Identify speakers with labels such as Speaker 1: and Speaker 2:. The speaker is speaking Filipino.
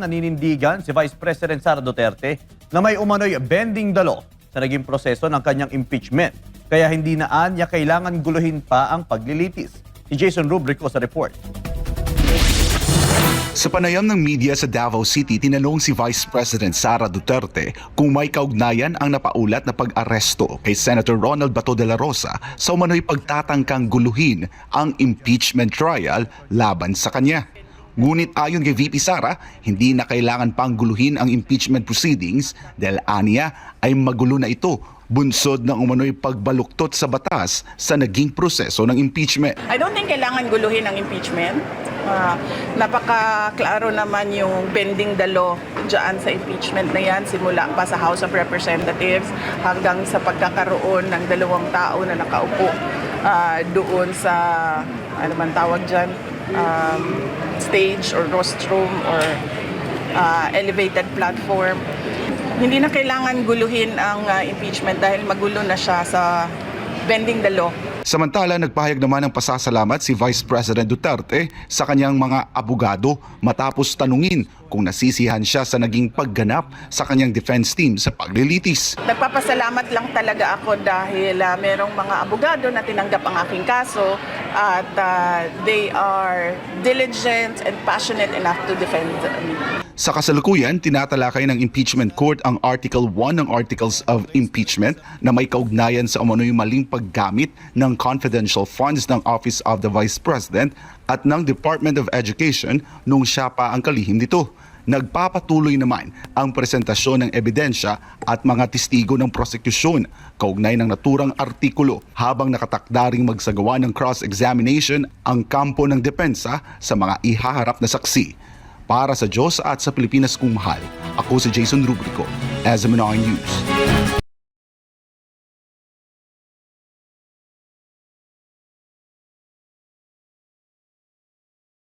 Speaker 1: naninindigan si Vice President Sara Duterte na may umano'y bending the law sa naging proseso ng kanyang impeachment. Kaya hindi na anya kailangan guluhin pa ang paglilitis. Si Jason Rubrico sa report.
Speaker 2: Sa panayam ng media sa Davao City, tinanong si Vice President Sara Duterte kung may kaugnayan ang napaulat na pag-aresto kay Senator Ronald Bato de la Rosa sa umano'y pagtatangkang guluhin ang impeachment trial laban sa kanya. Ngunit ayon kay VP Sara, hindi na kailangan pang guluhin ang impeachment proceedings dahil aniya ay magulo na ito, bunsod ng umano'y pagbaluktot sa batas sa naging proseso ng impeachment.
Speaker 3: I don't think kailangan guluhin ang impeachment. Napaka-klaro naman yung bending the law dyan sa impeachment na yan, simula pa sa House of Representatives hanggang sa pagkakaroon ng dalawang tao na nakaupo doon sa, ano man tawag dyan, stage or rostrum or elevated platform. Hindi na kailangan guluhin ang impeachment dahil magulo na siya sa bending the law.
Speaker 2: Samantala, nagpahayag naman ng pasasalamat si Vice President Duterte sa kanyang mga abogado matapos tanungin kung nasisihan siya sa naging pagganap sa kanyang defense team sa paglilitis.
Speaker 3: Nagpapasalamat lang talaga ako dahil merong mga abogado na tinanggap ang aking kaso at they are diligent and passionate enough to defend me.
Speaker 2: Sa kasalukuyan, tinatalakay ng impeachment court ang Article 1 ng Articles of Impeachment na may kaugnayan sa umano'y maling paggamit ng confidential funds ng Office of the Vice President at ng Department of Education nung siya pa ang kalihim nito. Nagpapatuloy naman ang presentasyon ng ebidensya at mga testigo ng prosekusyon kaugnay ng naturang artikulo habang nakatakda ring magsagawa ng cross-examination ang kampo ng depensa sa mga ihaharap na saksi. Para sa Diyos at sa Pilipinas kung mahal, ako si Jason Rubrico, SMNR News.